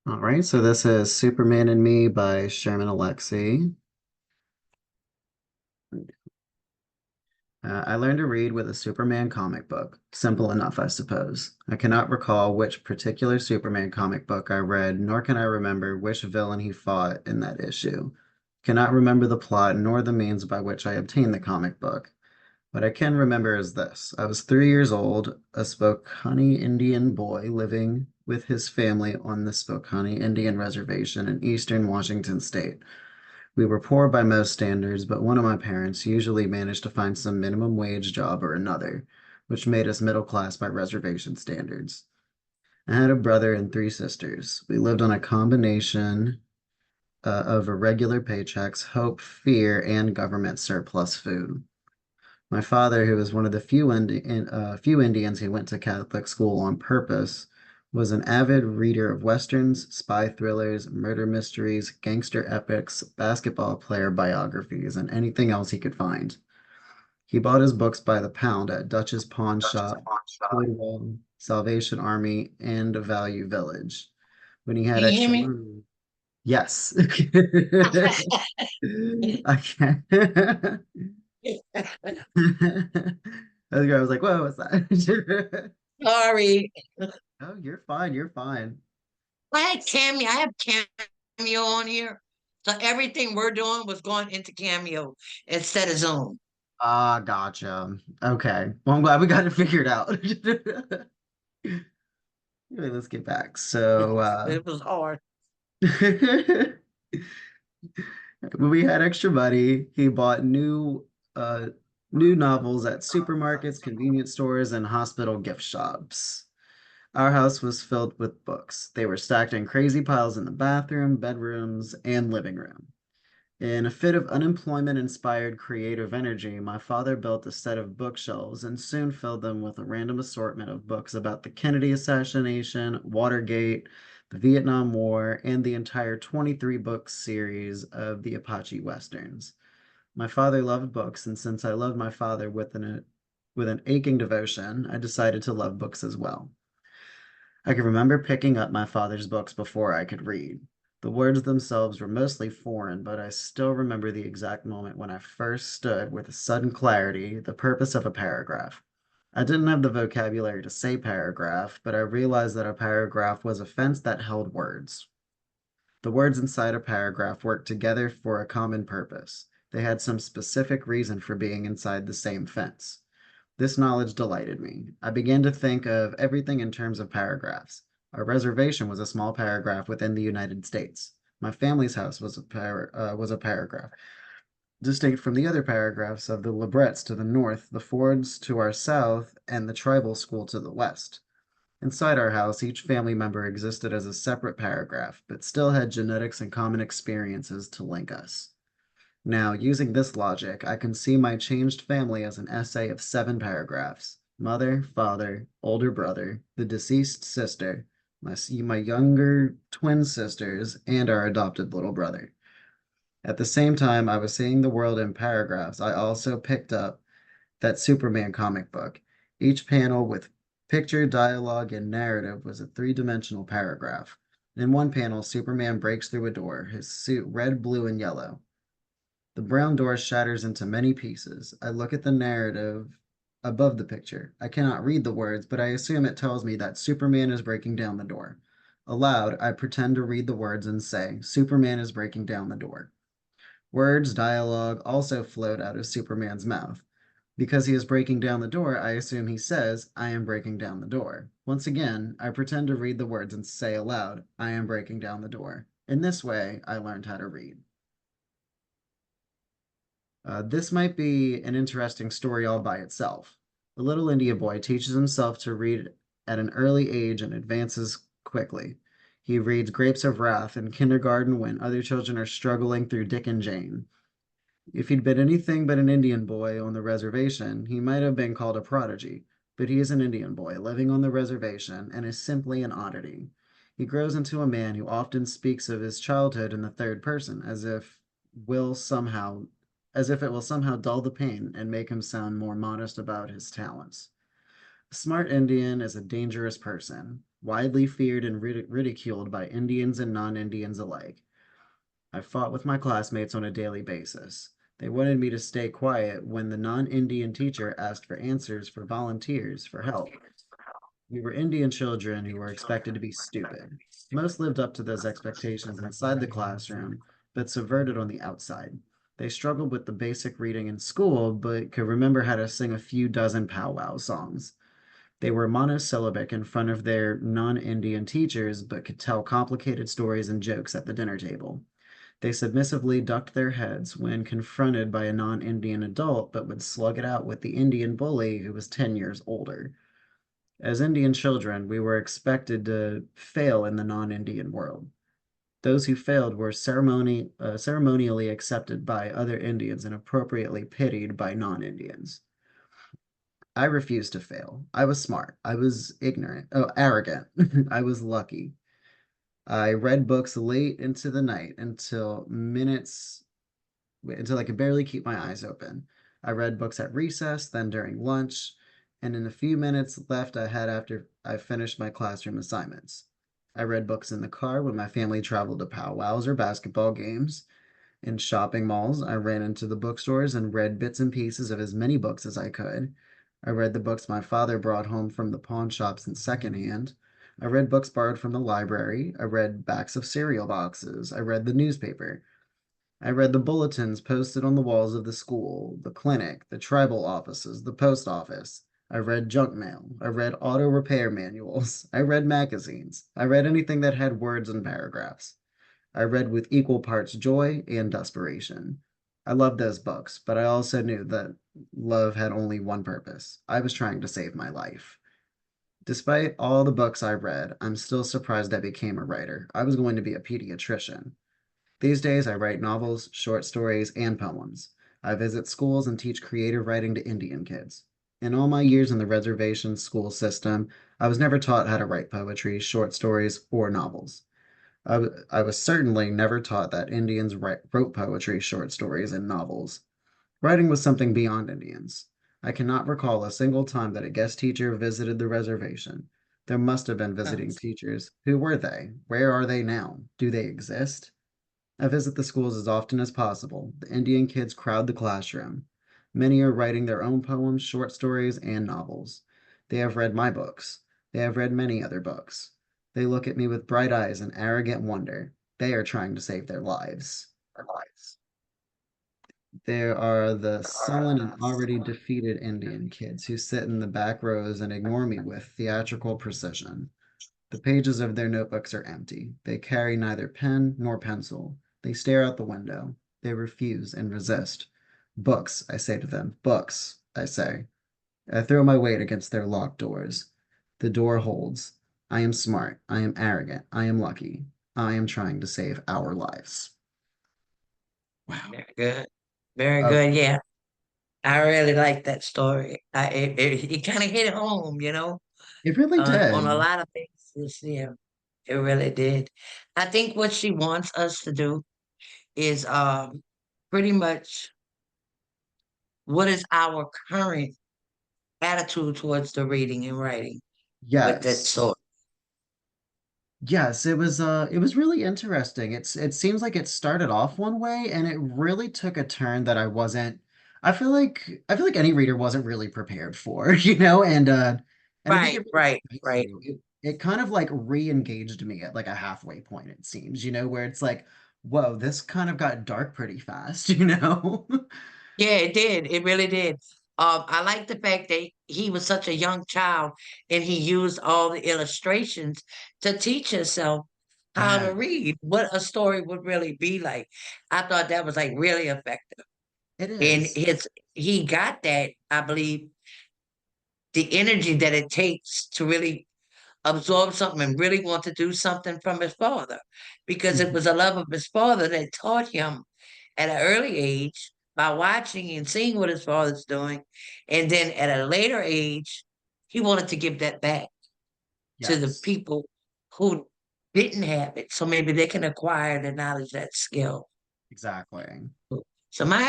All right, so this is Superman and Me by Sherman Alexie. I learned to read with a Superman comic book. Simple enough, I suppose. I cannot recall which particular Superman comic book I read, nor can I remember which villain he fought in that issue. Cannot remember the plot nor the means by which I obtained the comic book. What I can remember is this. I was 3 years old, a Spokane Indian boy living with his family on the Spokane Indian Reservation in eastern Washington state. We were poor by most standards, but one of my parents usually managed to find some minimum wage job or another, which made us middle class by reservation standards. I had a brother and three sisters. We lived on a combination of irregular paychecks, hope, fear, and government surplus food. My father, who was one of the few Indians who went to Catholic school on purpose, was an avid reader of westerns, spy thrillers, murder mysteries, gangster epics, basketball player biographies, and anything else he could find. He bought his books by the pound at Dutch's Pawn Shop, Goodwill, Salvation Army, and Value Village. When he Can had you hear extra me? money. Yes. I can't. I was like, whoa, what's that? Sorry. Oh, you're fine. You're fine. I have Cameo on here. So everything we're doing was going into Cameo instead of Zoom. Ah, gotcha. Okay. Well, I'm glad we got it figured out. Anyway, let's get back. So, It was hard. when we had extra money, he bought uh new novels at supermarkets, convenience stores, and hospital gift shops. Our house was filled with books. They were stacked in crazy piles in the bathroom, bedrooms, and living room. In a fit of unemployment-inspired creative energy, my father built a set of bookshelves and soon filled them with a random assortment of books about the Kennedy assassination, Watergate, the Vietnam War, and the entire 23-book series of the Apache Westerns. My father loved books, and since I loved my father with an aching devotion, I decided to love books as well. I can remember picking up my father's books before I could read. The words themselves were mostly foreign, but I still remember the exact moment when I first stood with a sudden clarity the purpose of a paragraph. I didn't have the vocabulary to say paragraph, but I realized that a paragraph was a fence that held words. The words inside a paragraph worked together for a common purpose. They had some specific reason for being inside the same fence. This knowledge delighted me. I began to think of everything in terms of paragraphs. Our reservation was a small paragraph within the United States. My family's house was was a paragraph, distinct from the other paragraphs of the Librettes to the north, the Fords to our south, and the tribal school to the west. Inside our house, each family member existed as a separate paragraph, but still had genetics and common experiences to link us. Now, using this logic, I can see my changed family as an essay of 7 paragraphs. Mother, father, older brother, the deceased sister, my younger twin sisters, and our adopted little brother. At the same time I was seeing the world in paragraphs, I also picked up that Superman comic book. Each panel with picture, dialogue, and narrative was a three-dimensional paragraph. In one panel, Superman breaks through a door, his suit red, blue, and yellow. The brown door shatters into many pieces. I look at the narrative above the picture. I cannot read the words, but I assume it tells me that Superman is breaking down the door. Aloud, I pretend to read the words and say, Superman is breaking down the door. Words, dialogue also float out of Superman's mouth. Because he is breaking down the door, I assume he says, I am breaking down the door. Once again, I pretend to read the words and say aloud, I am breaking down the door. In this way, I learned how to read. This might be an interesting story all by itself. The little India boy teaches himself to read at an early age and advances quickly. He reads Grapes of Wrath in kindergarten when other children are struggling through Dick and Jane. If he'd been anything but an Indian boy on the reservation, he might have been called a prodigy, but he is an Indian boy living on the reservation and is simply an oddity. He grows into a man who often speaks of his childhood in the third person, will somehow as if it will somehow dull the pain and make him sound more modest about his talents. A smart Indian is a dangerous person. widely feared and ridiculed by Indians and non-Indians alike. I fought with my classmates on a daily basis. They wanted me to stay quiet when the non-Indian teacher asked for answers for volunteers for help. We were Indian children who were expected to be stupid. Most lived up to those expectations inside the classroom, but subverted on the outside. They struggled with the basic reading in school, but could remember how to sing a few dozen powwow songs. They were monosyllabic in front of their non Indian teachers, but could tell complicated stories and jokes at the dinner table. They submissively ducked their heads when confronted by a non Indian adult, but would slug it out with the Indian bully who was 10 years older. As Indian children, we were expected to fail in the non Indian world. Those who failed were ceremonially accepted by other Indians and appropriately pitied by non Indians. I refused to fail. I was smart. I was ignorant. Oh, arrogant. I was lucky. I read books late into the night until I could barely keep my eyes open. I read books at recess, then during lunch, and in the few minutes left I had after I finished my classroom assignments. I read books in the car when my family traveled to powwows or basketball games. In shopping malls, I ran into the bookstores and read bits and pieces of as many books as I could. I read the books my father brought home from the pawn shops in secondhand. I read books borrowed from the library. I read backs of cereal boxes. I read the newspaper. I read the bulletins posted on the walls of the school, the clinic, the tribal offices, the post office. I read junk mail. I read auto repair manuals. I read magazines. I read anything that had words and paragraphs. I read with equal parts joy and desperation. I loved those books, but I also knew that love had only one purpose. I was trying to save my life. Despite all the books I read, I'm still surprised I became a writer. I was going to be a pediatrician. These days, I write novels, short stories, and poems. I visit schools and teach creative writing to Indian kids. In all my years in the reservation school system, I was never taught how to write poetry, short stories, or novels. I was certainly never taught that Indians wrote poetry, short stories, and novels. Writing was something beyond Indians. I cannot recall a single time that a guest teacher visited the reservation. There must have been Oh, visiting teachers. Who were they? Where are they now? Do they exist? I visit the schools as often as possible. The Indian kids crowd the classroom. Many are writing their own poems, short stories, and novels. They have read my books. They have read many other books. They look at me with bright eyes and arrogant wonder. They are trying to save their lives. There are the sullen and already defeated Indian kids who sit in the back rows and ignore me with theatrical precision. The pages of their notebooks are empty. They carry neither pen nor pencil. They stare out the window. They refuse and resist. Books, I say to them. Books, I say. I throw my weight against their locked doors. The door holds. I am smart. I am arrogant. I am lucky. I am trying to save our lives. Wow. very good. Very Uh, good. Yeah. I really like that story. It kind of hit home, it really on a did. lot of things this year. It really did. I think what she wants us to do is pretty much what is our current attitude towards the reading and writing with that Yes. sort. Yes, it was really interesting. It seems like it started off one way and it really took a turn that I feel like any reader wasn't really prepared for, and I think Right, it really right, speaks right. to it kind of like re-engaged me at like a halfway point, it seems, where it's like, whoa, this kind of got dark pretty fast, you know? Yeah, it did. It really did. I like the fact that he was such a young child and he used all the illustrations to teach himself how Yeah, to read, what a story would really be like. I thought that was like really effective. it And is. he got that, I believe, the energy that it takes to really absorb something and really want to do something from his father, because it was Mhm. a love of his father that taught him at an early age by watching and seeing what his father's doing. And then at a later age, he wanted to give that back to the Yes, people who didn't have it. So maybe they can acquire the knowledge, that skill. exactly. So my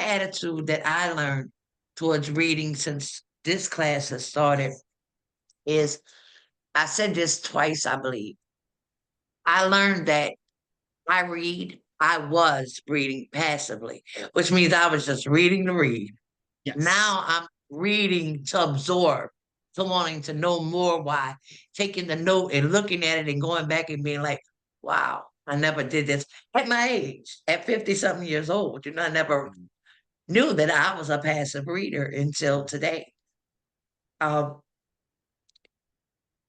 attitude that I learned towards reading since this class has started is I said this twice, I believe. I learned that I was reading passively, which means I was just reading to read. Yes. Now I'm reading to absorb, to wanting to know more why, taking the note and looking at it and going back and being like, wow, I never did this at my age, at 50 something years old. You know, I never knew that I was a passive reader until today. Um,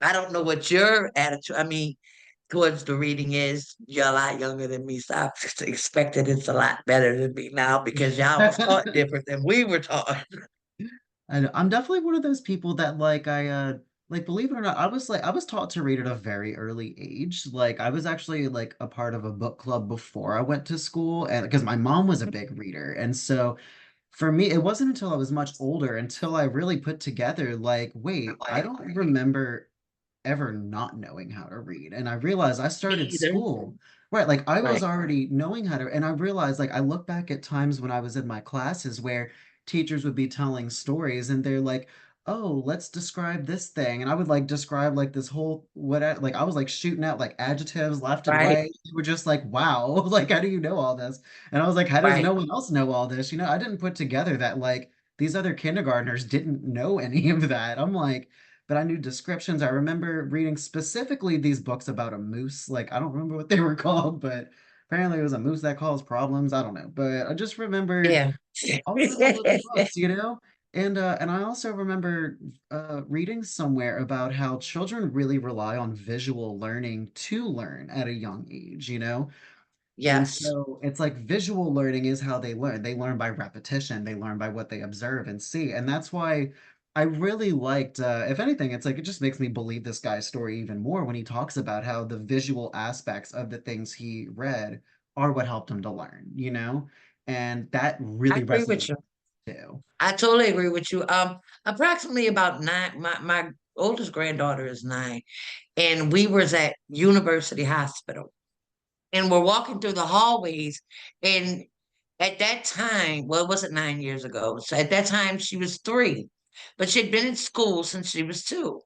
I don't know what your attitude, I mean, towards the reading is. You're a lot younger than me, so I expected it's a lot better than me now because y'all was taught different than we were taught. I'm definitely one of those people that like believe it or not, I was taught to read at a very early age. Like I was actually like a part of a book club before I went to school and because my mom was a big reader. And so for me, it wasn't until I was much older until I really put together like, wait, I don't remember ever not knowing how to read. And I realized I Me started either. school, right? Like I was Right, already knowing how to, and I realized like I look back at times when I was in my classes where teachers would be telling stories and they're like, oh, let's describe this thing. And I would like describe like this whole like I was like shooting out like adjectives left and right, right. They were just like, wow, like how do you know all this? And I was like, how does right. no one else know all this? I didn't put together that like these other kindergartners didn't know any of that. I'm like, but I knew descriptions. I remember reading specifically these books about a moose. Like, I don't remember what they were called, but apparently it was a moose that caused problems. I don't know. But I just remembered Yeah. all of those other books. And I also remember reading somewhere about how children really rely on visual learning to learn at a young age. And Yes, so it's like visual learning is how they learn. They learn by repetition. They learn by what they observe and see. And that's why I really liked, if anything, it's like it just makes me believe this guy's story even more when he talks about how the visual aspects of the things he read are what helped him to learn? And that I really agree with resonates you. too. I totally agree with you. Approximately about nine, my oldest granddaughter is 9, and we was at University Hospital, and we're walking through the hallways, and at that time, well, it wasn't 9 years ago. So at that time, she was 3, but she'd been in school since she was 2.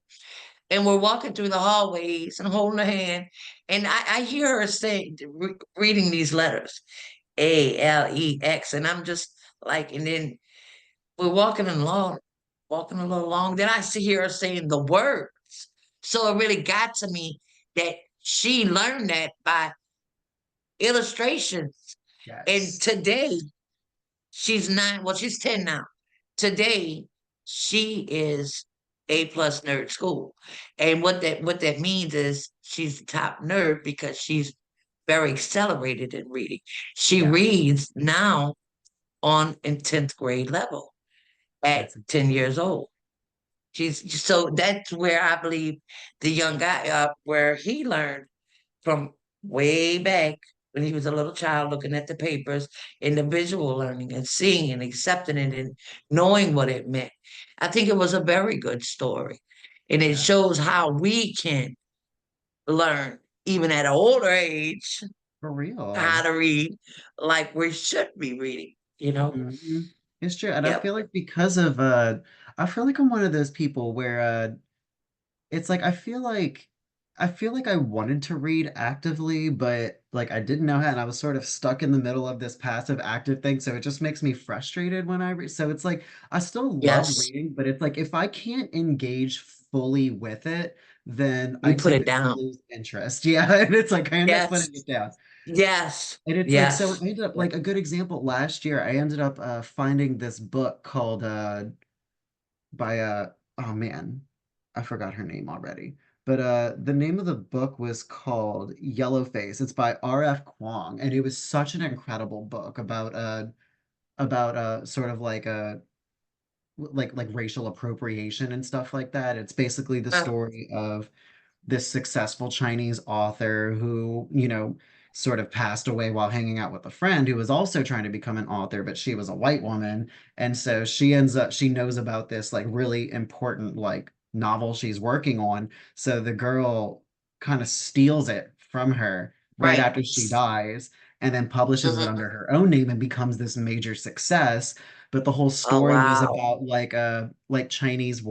And we're walking through the hallways and holding her hand, and I hear her saying, reading these letters, Alex, and I'm just like, and then we're walking a little long. Then I see her saying the words. So it really got to me that she learned that by illustrations. And Yes. today, she's 9, well, she's 10 now. Today, she is A+ nerd school. And what that means is she's the top nerd because she's very accelerated in reading. She Yeah. reads now on in 10th grade level at That's 10 years old. She's so that's where I believe the young guy where he learned from way back when he was a little child looking at the papers and the visual learning and seeing and accepting it and knowing what it meant. I think it was a very good story. And it yeah. shows how we can learn, even at an older age, For real. how to read like we should be reading. Mhm. It's true. And I Yep. feel like because of I feel like I'm one of those people where it's like I feel like I wanted to read actively, but like I didn't know how, and I was sort of stuck in the middle of this passive active thing. So it just makes me frustrated when I read. So it's like I still love Yes. reading, but it's like if I can't engage fully with it, then I You put it typically down. lose interest. Yeah, and it's like I end up Yes. putting it down. Yes. And it's like so I Yes. ended up Yeah. like a good example last year, I ended up finding this book called by oh man, I forgot her name already. But the name of the book was called Yellowface. It's by R.F. Kuang, and it was such an incredible book about sort of like racial appropriation and stuff like that. It's basically the Uh, story of this successful Chinese author who sort of passed away while hanging out with a friend who was also trying to become an author, but she was a white woman. And so she knows about this like really important like novel she's working on. So the girl kind of steals it from her right right. after she dies and then publishes it Mhm. under her own name and becomes this major success. But the whole Oh, story was wow. about like Chinese